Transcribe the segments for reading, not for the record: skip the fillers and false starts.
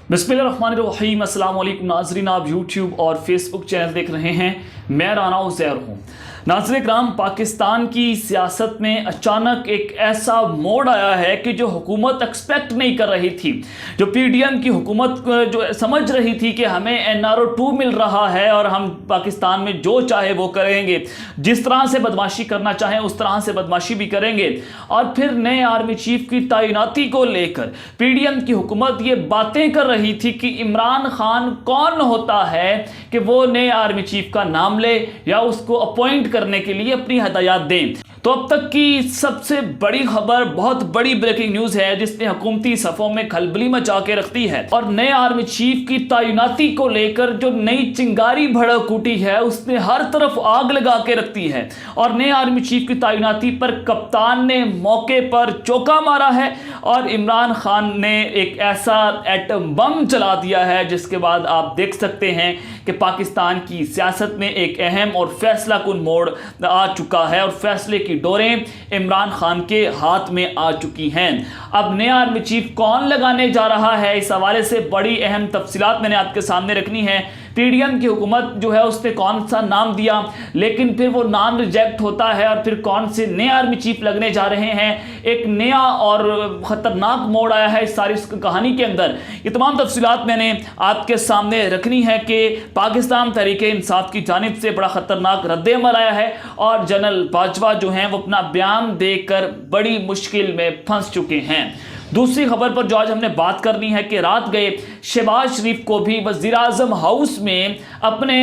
बिस्मिल्लाहिर्रहमानिर्रहीम। अस्सलाम वालेकुम नाज़रीन, आप यूट्यूब और फेसबुक चैनल देख रहे हैं। मैं राना उज़ैर हूँ। नाज़रीन इकराम, पाकिस्तान की सियासत में अचानक एक ऐसा मोड़ आया है कि जो हुकूमत एक्सपेक्ट नहीं कर रही थी। जो PDM की हुकूमत जो समझ रही थी कि हमें NRO2 मिल रहा है और हम पाकिस्तान में जो चाहे वो करेंगे, जिस तरह से बदमाशी करना चाहें उस तरह से बदमाशी भी करेंगे। और फिर नए आर्मी चीफ की तैनाती को लेकर PDM की हुकूमत ये बातें कर रही थी कि इमरान खान कौन होता है कि वो नए आर्मी चीफ का नाम ले या उसको अपॉइंट करने के लिए अपनी हदायत दें। तो अब तक की सबसे बड़ी खबर, बहुत बड़ी ब्रेकिंग न्यूज है जिसने हुकूमती सफ़ों में खलबली मचा के रखती है। और नए आर्मी चीफ की तैनाती को लेकर जो नई चिंगारी भड़क उठी है उसने हर तरफ आग लगा के रखती है। और नए आर्मी चीफ की तैनाती पर कप्तान ने मौके पर चौका मारा है और इमरान खान ने एक ऐसा एटम बम चला दिया है जिसके बाद आप देख सकते हैं कि पाकिस्तान की सियासत में एक अहम और फैसला कुन मोड़ आ चुका है और फैसले की डोरें इमरान खान के हाथ में आ चुकी हैं। अब नया आर्मी चीफ कौन लगाने जा रहा है, इस हवाले से बड़ी अहम तफसीलात मैंने आपके सामने रखनी है। PDM की हुकूमत जो है उसने कौन सा नाम दिया, लेकिन फिर वो नाम रिजेक्ट होता है और फिर कौन से नए आर्मी चीफ लगने जा रहे हैं। एक नया और ख़तरनाक मोड़ आया है इस सारी कहानी के अंदर। ये तमाम तफसीलात मैंने आपके सामने रखनी है कि पाकिस्तान तहरीक इंसाफ की जानिब से बड़ा ख़तरनाक रद्द-ए-अमल आया है और जनरल बाजवा जो हैं वो अपना बयान देकर बड़ी मुश्किल में फंस चुके हैं। दूसरी खबर पर जो आज हमने बात करनी है कि रात गए शहबाज शरीफ को भी वज़ीर-ए-आज़म हाउस में अपने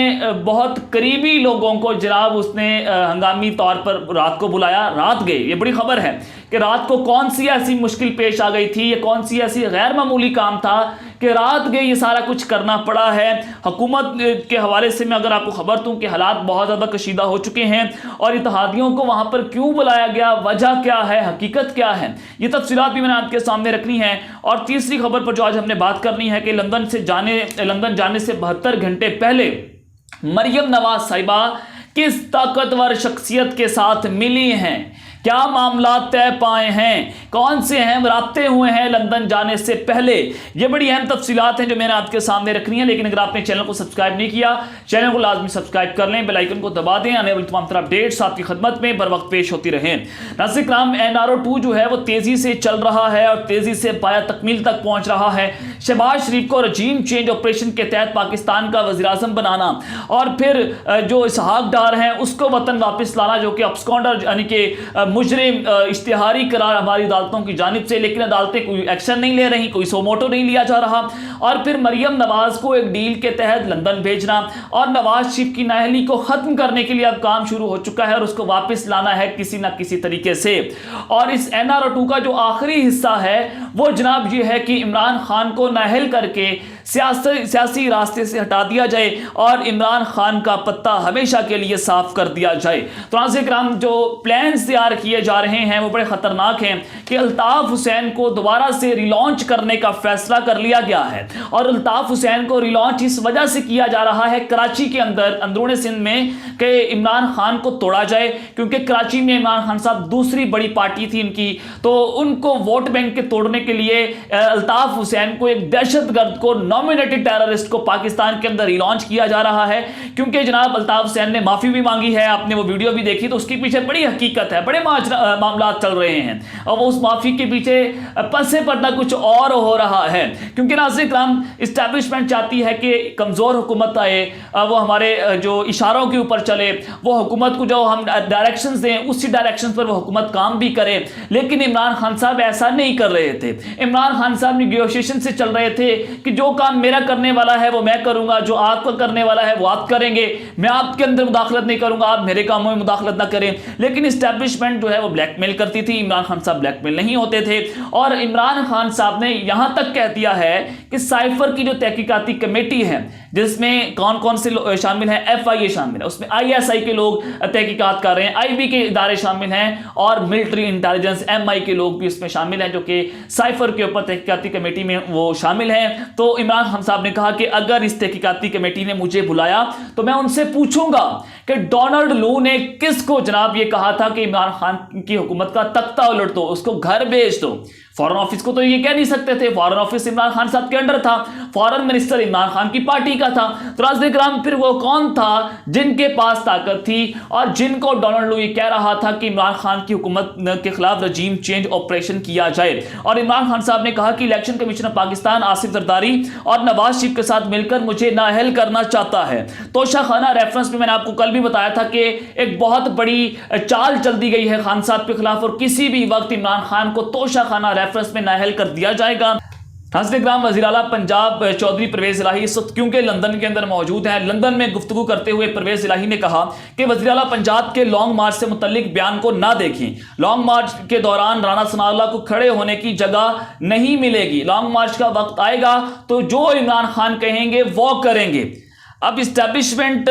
बहुत करीबी लोगों को जनाब उसने हंगामी तौर पर रात को बुलाया। रात गए, ये बड़ी खबर है कि रात को कौन सी ऐसी मुश्किल पेश आ गई थी, ये कौन सी ऐसी गैर मामूली काम था कि रात गए ये सारा कुछ करना पड़ा है। हुकूमत के हवाले से मैं अगर आपको खबर दूं कि हालात बहुत ज़्यादा कशीदा हो चुके हैं और इत्तेहादियों को वहाँ पर क्यों बुलाया गया, वजह क्या है, हकीकत क्या है, ये तफसीलात भी मैंने आपके सामने रखनी है। और तीसरी खबर पर जो आज हमने बात करनी है कि लंदन जाने से 72 घंटे पहले मरियम नवाज साहिबा किस ताकतवर शख्सियत के साथ मिली हैं, क्या मामला तय पाए हैं, कौन से अहम राब्ते हुए हैं लंदन जाने से पहले, ये बड़ी अहम तफसीलात हैं जो मैंने आपके सामने रखनी है। लेकिन अगर आपने चैनल को सब्सक्राइब नहीं किया, चैनल को लाजमी सब्सक्राइब कर लें, बेल आइकन को दबा दें, आने वाली तमाम तरह अपडेट्स आपकी खदमत में बर वक्त पेश होती रहें। नाज़रीन इकराम, NRO2 जो है वो तेज़ी से चल रहा है और तेज़ी से पाया तकमील तक पहुँच रहा है। शहबाज शरीफ को रजीम चेंज ऑपरेशन के तहत पाकिस्तान का वज़ीर-ए-आज़म बनाना और फिर जो इसहाक डार हैं उसको वतन वापस लाना, जो कि अब्सकॉन्डर यानी कि मुजरिम इश्तिहारी करार हमारी अदालतों की जानिब से, लेकिन अदालतें कोई एक्शन नहीं ले रही, कोई सोमोटो नहीं लिया जा रहा। और फिर मरियम नवाज को एक डील के तहत लंदन भेजना और नवाज शरीफ की नाअहली को ख़त्म करने के लिए अब काम शुरू हो चुका है और उसको वापस लाना है किसी ना किसी तरीके से। और इस NRO2 का जो आखिरी हिस्सा है वो जनाब ये है कि इमरान खान को नाअहल करके सियासी रास्ते से हटा दिया जाए और इमरान खान का पत्ता हमेशा के लिए साफ कर दिया जाए। तो नाज़रीन इकराम, जो प्लान्स तैयार किए जा रहे हैं वो बड़े ख़तरनाक हैं कि अल्ताफ़ हुसैन को दोबारा से रिलॉन्च करने का फैसला कर लिया गया है। और अल्ताफ़ हुसैन को रिलॉन्च इस वजह से किया जा रहा है कराची के अंदर, अंदरूनी सिंध में, कि इमरान खान को तोड़ा जाए, क्योंकि कराची में इमरान खान साहब दूसरी बड़ी पार्टी थी इनकी, तो उनको वोट बैंक के तोड़ने के लिए अल्ताफ़ हुसैन को, एक दहशतगर्द को, नॉमिनेटेड टेररिस्ट को पाकिस्तान के अंदर रिलॉन्च किया जा रहा है। क्योंकि जनाब अल्ताफ़ हुसैन ने माफ़ी भी मांगी है, आपने वो वीडियो भी देखी, तो उसके पीछे बड़ी हकीकत है, बड़े मामला चल रहे हैं और वो उस माफी के पीछे पसे पर्दा कुछ और हो रहा है। क्योंकि नाज़रीन इकराम, इस्टेब्लिशमेंट चाहती है कि कमज़ोर हुकूमत आए, वो हमारे जो इशारों के ऊपर चले, वो हुकूमत को जो हम डायरेक्शंस दें उसी डायरेक्शंस पर वो हुकूमत काम भी करे। लेकिन इमरान खान साहब ऐसा नहीं कर रहे थे। इमरान खान साहब निगोशिएशन से चल रहे थे कि जो काम मेरा करने वाला है वो मैं करूँगा, जो आपका करने वाला है वो आप करेंगे, मैं आपके अंदर मुदाखलत नहीं करूँगा, आप मेरे कामों में मुदाखलत ना करें। लेकिन इस्टेब्लिशमेंट जो है वो ब्लैकमेल करती थी, इमरान खान साहब ब्लैकमेल नहीं होते थे। और इमरान खान साहब ने यहां तक कह दिया है कि साइफर की जो तहकीकाती कमेटी है जिसमें कौन कौन से शामिल हैं, FIA शामिल है, उसमें ISI के लोग तहकीकात कर रहे हैं, IB के इदारे शामिल हैं और मिलिट्री इंटेलिजेंस MI के लोग भी उसमें शामिल हैं जो कि साइफर के ऊपर तहकीकाती कमेटी में वो शामिल हैं। तो इमरान खान साहब ने कहा कि अगर इस तहकीकाती कमेटी ने मुझे बुलाया तो मैं उनसे पूछूंगा कि डोनाल्ड लू ने किसको जनाब ये कहा था कि इमरान खान की हुकूमत का तख्ता उलट दो, उसको घर भेज दो। फॉरेन ऑफिस को तो ये कह नहीं सकते थे, फॉरेन ऑफिस इमरान खान साहब के अंडर था, फॉरेन मिनिस्टर इमरान खान की पार्टी का था। तो नाज़रीन किराम फिर वो कौन था जिनके पास ताकत थी और जिनको डोनाल्ड लू ये कह रहा था कि इमरान खान की हुकूमत के खिलाफ रजीम चेंज ऑपरेशन किया जाए। और इमरान खान साहब ने कहा कि इलेक्शन कमीशन पाकिस्तान आसिफ जरदारी और नवाज शरीफ के साथ मिलकर मुझे नाअहल करना चाहता है। तोशाखाना रेफरेंस में मैंने आपको कल भी बताया था कि एक बहुत बड़ी चाल चल दी गई है खान साहब के खिलाफ और किसी भी वक्त इमरान खान को तोशाखाना रेफरेंस में नाअहल कर दिया जाएगा। नाज़रीन किराम वज़ीर आला पंजाब चौधरी परवेज़ इलाही इस वक्त क्योंकि लंदन के अंदर मौजूद हैं, लंदन में गुफ्तगू करते हुए परवेज़ इलाही ने कहा कि वज़ीर आला पंजाब के लॉन्ग मार्च से मुतल्लिक बयान को ना देखें। लॉन्ग मार्च के दौरान राणा सनाउल्लाह को खड़े होने की जगह नहीं मिलेगी। लॉन्ग मार्च का वक्त आएगा तो जो इमरान खान कहेंगे वो करेंगे। अब इस्टेब्लिशमेंट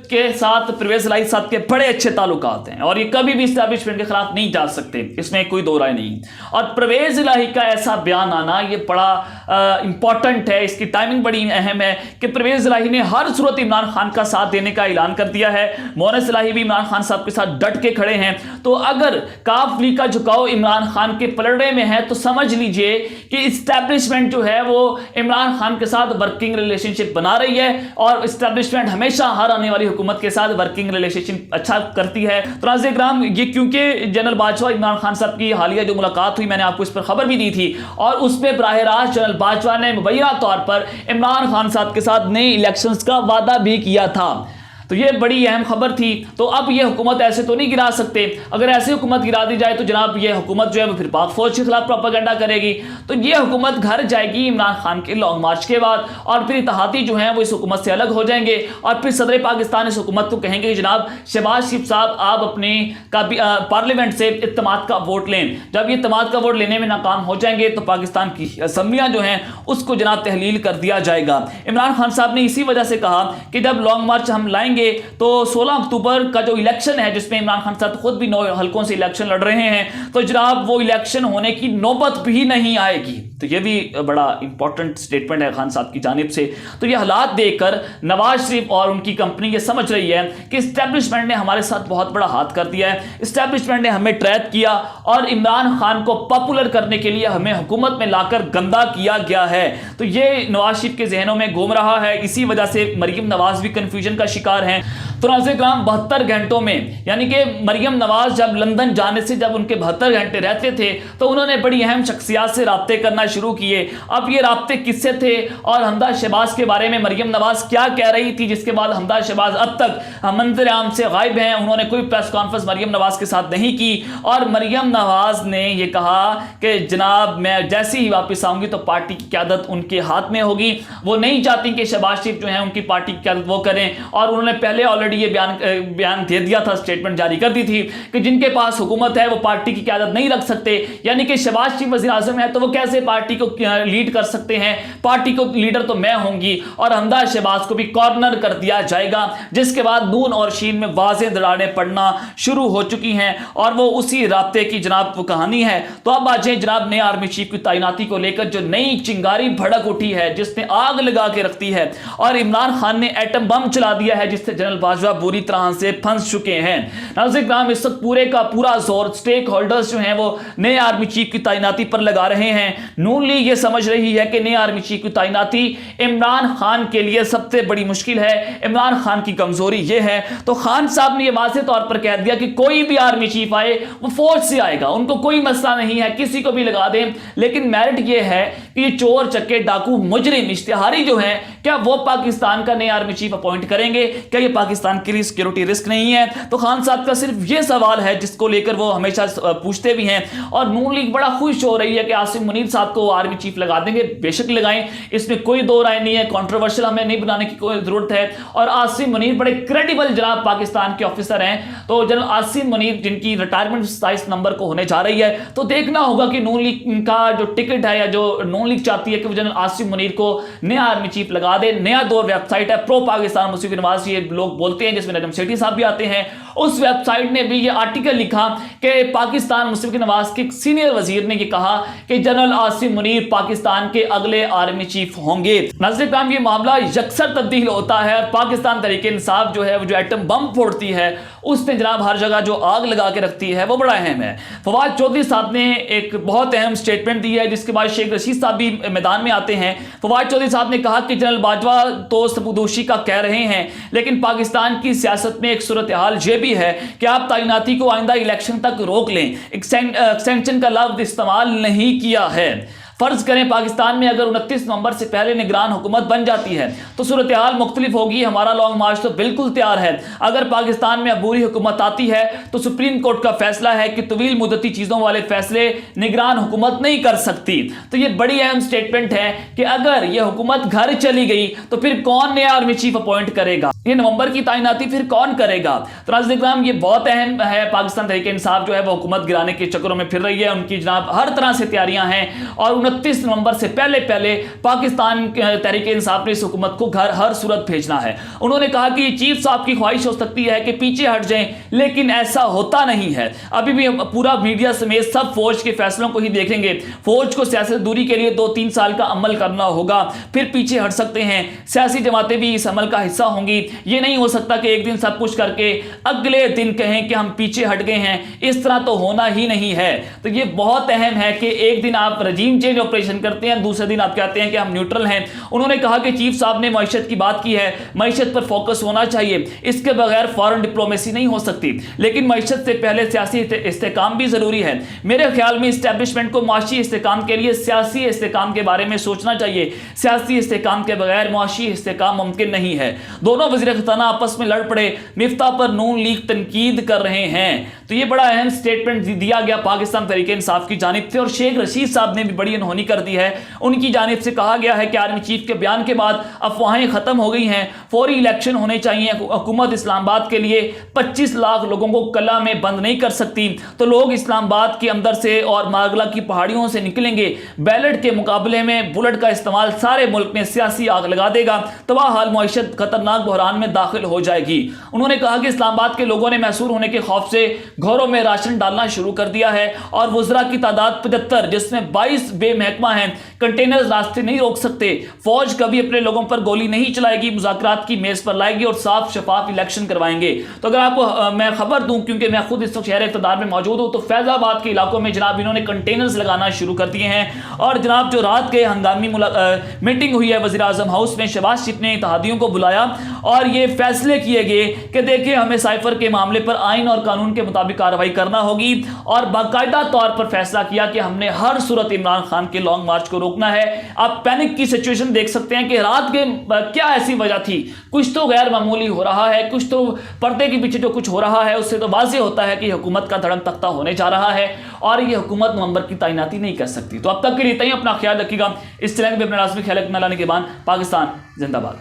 के साथ परवेज़ इलाही साहब के बड़े अच्छे ताल्लुकात हैं और ये कभी भी इस्टेब्लिशमेंट के खिलाफ नहीं जा सकते, इसमें कोई दो राय नहीं। और परवेज़ इलाही का ऐसा बयान आना ये बड़ा इंपॉर्टेंट है, इसकी टाइमिंग बड़ी अहम है कि परवेज़ इलाही ने हर सूरत इमरान खान का साथ देने का ऐलान कर दिया है। मोनस इलाही भी इमरान खान साहब के साथ डट के खड़े हैं। तो अगर काफ लीग का झुकाव इमरान खान के पलड़े में है तो समझ लीजिए कि इस्टेब्लिशमेंट जो है वो इमरान खान के साथ वर्किंग रिलेशनशिप बना रही है और एस्टैब्लिशमेंट हमेशा हर आने वाली हुकूमत के साथ वर्किंग रिलेशनशिप अच्छा करती है। तो नाज़रीन किराम ये क्योंकि जनरल बाजवा इमरान खान साहब की हालिया जो मुलाकात हुई मैंने आपको इस पर खबर भी दी थी और उसमें बराह रास्त जनरल बाजवा ने मुबैना तौर पर इमरान खान साहब के साथ नए इलेक्शंस का वादा भी किया था। तो ये बड़ी अहम खबर थी। तो अब ये हुकूमत ऐसे तो नहीं गिरा सकते, अगर ऐसी हुकूमत गिरा दी जाए तो जनाब ये हुकूमत जो है वो फिर पाक फौज के खिलाफ प्रोपेगेंडा करेगी। तो ये हुकूमत घर जाएगी इमरान खान के लॉन्ग मार्च के बाद और फिर इत्तेहादी जो हैं वो इस हुकूमत से अलग हो जाएंगे और फिर सदर पाकिस्तान इस हुकूमत को कहेंगे कि जनाब शहबाज शरीफ साहब आप अपने पार्लियामेंट से इत्तेमाद का वोट लें। जब ये इत्तेमाद का वोट लेने में नाकाम हो जाएंगे तो पाकिस्तान की असम्बलियाँ जो हैं उसको जनाब तहलील कर दिया जाएगा। इमरान खान साहब ने इसी वजह से कहा कि जब लॉन्ग मार्च हम लाएंगे तो 16 अक्टूबर का जो इलेक्शन है जिसमें इमरान खान साहब खुद भी 9 हलकों से इलेक्शन लड़ रहे हैं तो जनाब वो इलेक्शन होने की नौबत भी नहीं आएगी। तो ये भी बड़ा इंपॉर्टेंट स्टेटमेंट है खान साहब की जानिब से। तो ये हालात देखकर नवाज शरीफ और उनकी कंपनी ये समझ रही है कि इस्टेब्लिशमेंट ने हमारे साथ बहुत बड़ा हाथ कर दिया है, इस्टेब्लिशमेंट ने हमें ट्रैप किया और इमरान खान को पॉपुलर करने के लिए हमें हुकूमत में लाकर गंदा किया गया है। तो ये नवाज शरीफ के जहनों में घूम रहा है, इसी वजह से मरियम नवाज भी कंफ्यूजन का शिकार हैं। तो नाज़रीन किराम 72 घंटों में यानी कि मरियम नवाज जब लंदन जाने से जब उनके 72 घंटे रहते थे तो उन्होंने बड़ी अहम शख्सियात से राब्ते करना शुरू किए। अब ये राब्ते किससे थे और हमदा शहबाज के बारे में मरियम नवाज क्या कह रही थी जिसके बाद हमदा शहबाज अब तक मंजर आम से गायब हैं। उन्होंने कोई प्रेस कॉन्फ्रेंस मरियम नवाज के साथ नहीं की और मरियम नवाज ने यह कहा कि जनाब मैं जैसे ही वापस आऊंगी तो पार्टी की क़यादत उनके हाथ में होगी। वो नहीं चाहती कि शहबाज शरीफ जो है उनकी पार्टी की क़यादत वो करें और उन्होंने पहले ऑलरेडी ये बयान दे दिया था, स्टेटमेंट जारी कर दी थी कि जिनके पास हुकूमत है वो पार्टी की क़यादत नहीं रख सकते। यानी कि शहबाज शरीफ वज़ीर आज़म है तो वो कैसे पार्टी को लीड कर सकते हैं, पार्टी को लीडर तो मैं होंगी और हमदा शहबाज को भी कॉर्नर कर दिया जाएगा। जिसके बाद नून और शीन में वाज़ेह दरारें पड़ना शुरू हो चुकी हैं और वो उसी राब्ते की जनाब वो कहानी है। तो अब आज जनाब नए आर्मी चीफ की तैनाती को लेकर जो नई चिंगारी भड़क उठी है जिसने आग लगा के रखती है और इमरान खान ने एटम बम चला दिया है जिससे जनरल बाजवा बुरी तरह से फंस चुके हैं। नाज़रीन किराम इस वक्त पूरे का पूरा जोर स्टेक होल्डर्स जो हैं वो नए आर्मी चीफ की तैनाती पर लगा रहे हैं। नून लीग ये समझ रही है कि नए आर्मी चीफ की तैनाती इमरान खान के लिए सबसे बड़ी मुश्किल है, इमरान खान की कमजोरी ये है। तो खान साहब ने ये वाज़ेह तौर पर कह दिया कि कोई भी आर्मी चीफ आए वो फौज से आएगा, उनको कोई मसला नहीं है, किसी को भी लगा दें। लेकिन मेरिट ये है कि ये चोर चक्के डाकू मुजरिम इश्तिहारी जो है क्या वो पाकिस्तान का नए आर्मी चीफ अपॉइंट करेंगे? क्या ये पाकिस्तान के लिए सिक्योरिटी रिस्क नहीं है? तो खान साहब का सिर्फ ये सवाल है जिसको लेकर वो हमेशा पूछते भी हैं और नून लीग बड़ा खुश हो रही है कि आसिम मुनीर साहब को आर्मी चीफ लगा देंगे। बेशक लगाएं, इसमें कोई दो राय नहीं है, कंट्रोवर्शियल हमें नहीं बनाने की कोई जरूरत है। और आसिम मुनीर बड़े क्रेडिबल जनाब पाकिस्तान के ऑफिसर हैं। तो जनरल आसिम मुनीर जिनकी रिटायरमेंट 27 नंबर को होने जा रही है, तो देखना होगा कि नून लीग का जो टिकट है या जो नून लीग चाहती है कि वो जनरल आसिम मुनीर को नया आर्मी चीफ लगा दे। नया दौर वेबसाइट है प्रो पाकिस्तान मुस्लिम नवाज, ये लोग बोलते हैं जिसमें नजम सेठी साहब भी आते हैं उस वेबसाइट ने भी ये आर्टिकल लिखा कि पाकिस्तान मुशर्रफ नवाज के सीनियर वजीर ने ये कहा कि जनरल आसिम मुनीर पाकिस्तान के अगले आर्मी चीफ होंगे। नाज़रीन किराम, ये मामला यकसर तब्दील होता है। पाकिस्तान तहरीक इंसाफ जो है वो जो एटम बम फोड़ती है उसने जनाब हर जगह जो आग लगा के रखती है वो बड़ा अहम है। फवाद चौधरी साहब ने एक बहुत अहम स्टेटमेंट दी है जिसके बाद शेख रशीद साहब भी मैदान में आते हैं। फवाद चौधरी साहब ने कहा कि जनरल बाजवा तो सबूदोशी का कह रहे हैं, लेकिन पाकिस्तान की सियासत में एक सूरत हाल ये भी है कि आप तैनाती को आइंदा इलेक्शन तक रोक लें। एक्सटेंशन का लफ्ज इस्तेमाल नहीं किया है। फर्ज करें पाकिस्तान में अगर 29 नवंबर से पहले निगरान हुकूमत बन जाती है तो सूरत हाल मुख्तलिफ होगी। हमारा लॉन्ग मार्च तो बिल्कुल तैयार है। अगर पाकिस्तान में अबूरी हुकूमत आती है तो सुप्रीम कोर्ट का फैसला है कि तवील मुद्दती चीज़ों वाले फैसले निगरान हुकूमत नहीं कर सकती। तो ये बड़ी अहम स्टेटमेंट है कि अगर यह हुकूमत घर चली गई तो फिर कौन नया आर्मी चीफ अपॉइंट करेगा, ये नवंबर की तैनाती फिर कौन करेगा। तो नाज़रीन ये बहुत अहम है। पाकिस्तान तहरीक इंसाफ जो है वो हुकूमत गिराने के चक्करों में फिर रही है। उनकी जनाब हर तरह से तैयारियां हैं और 29 नवंबर से पहले पाकिस्तान तहरीक इंसाफ ने इस हुकूमत को घर हर सूरत भेजना है। उन्होंने कहा कि चीफ साहब की ख्वाहिश हो सकती है कि पीछे हट जाएं, लेकिन ऐसा होता नहीं है। अभी भी पूरा मीडिया समेत सब फौज के फैसलों को ही देखेंगे। फौज को सियासत दूरी के लिए 2-3 साल का अमल करना होगा, फिर पीछे हट सकते हैं। सियासी जमातें भी इस अमल का हिस्सा होंगी। ये नहीं हो सकता कि एक दिन सब कुछ करके अगले दिन कहें कि हम पीछे हट गए हैं। इस तरह तो होना ही नहीं है। तो ये बहुत अहम है कि एक दिन आप रजीम चेंज ऑपरेशन करते हैं, दूसरे दिन आप कहते हैं कि हम न्यूट्रल हैं। उन्होंने कहा कि चीफ साहब ने मईशत की बात की है, मईशत पर फोकस होना चाहिए, इसके बगैर फॉरेन डिप्लोमेसी नहीं हो सकती, लेकिन मईशत से पहले सियासी इस्तेकाम भी जरूरी है। मेरे ख्याल में इस्टेब्लिशमेंट को माशी इस्तेकाम के लिए सियासी इस्तेकाम के बारे में सोचना चाहिए। सियासी इस्तेकाम के बगैर माशी इस्तेकाम मुमकिन नहीं है। दोनों वज़ीर ख़ज़ाना आपस में लड़ पड़े, मिफ्ता पर नून लीग तनकीद कर रहे हैं। तो ये बड़ा अहम स्टेटमेंट दिया गया पाकिस्तान तहरीक इंसाफ की जानिब से और शेख रशीद साहब ने भी बड़ी अनहोनी कर दी है। उनकी जानिब से कहा गया है कि आर्मी चीफ के बयान के बाद अफवाहें खत्म हो गई हैं, फौरी इलेक्शन होने चाहिए। हुकूमत इस्लामाबाद के लिए 25 लाख लोगों को कला में बंद नहीं कर सकती, तो लोग इस्लामाबाद के अंदर से और मागला की पहाड़ियों से निकलेंगे। बैलेट के मुकाबले में बुलेट का इस्तेमाल सारे मुल्क में सियासी आग लगा देगा। तबाह हाल मईशत खतरनाक बहरान में दाखिल हो जाएगी। उन्होंने कहा कि इस्लामाबाद के लोगों ने मैसूर होने के खौफ से घरों में राशन डालना शुरू कर दिया है और वज़रा की तादाद 75 जिसमें 22 बेमहकमा हैं। कंटेनर रास्ते नहीं रोक सकते। फौज कभी अपने लोगों पर गोली नहीं चलाएगी, मुज़ाकरात की मेज पर लाएगी और साफ शफाफ इलेक्शन करवाएंगे। तो अगर आपको मैं खबर दूं, क्योंकि मैं खुद इस वक्त शहर इक़्तिदार में मौजूद हूं, तो फैज़ाबाद के इलाकों में जनाब इन्होंने कंटेनर्स लगाना शुरू कर दिए हैं। और जनाब जो रात के हंगामी मीटिंग हुई है वज़ीर आज़म हाउस में, शहबाज शरीफ ने इत्तेहादियों को बुलाया और ये फैसले किए गए कि देखिए हमें साइफर के मामले पर आइन और कानून के मुताबिक कार्रवाई करना होगी और बाकायदा तौर पर फैसला किया कि हमने हर सूरत इमरान खान के लॉन्ग मार्च को रोकना है। आप पैनिक की सिचुएशन देख सकते हैं कि रात के क्या ऐसी वजह थी। कुछ तो गैर मामूली हो रहा है, कुछ तो पर्दे के पीछे जो कुछ हो रहा है उससे तो वाज़ेह होता है कि हुकूमत का धड़म तख्ता होने जा रहा है और ये हुकूमत नवंबर की तैनाती नहीं कर सकती। तो अब तक के लिए इतना ही। अपना ख्याल रखिएगा। इस चैनल में अपना लाजमी ख्याल रखना। लाने के बाद पाकिस्तान जिंदाबाद।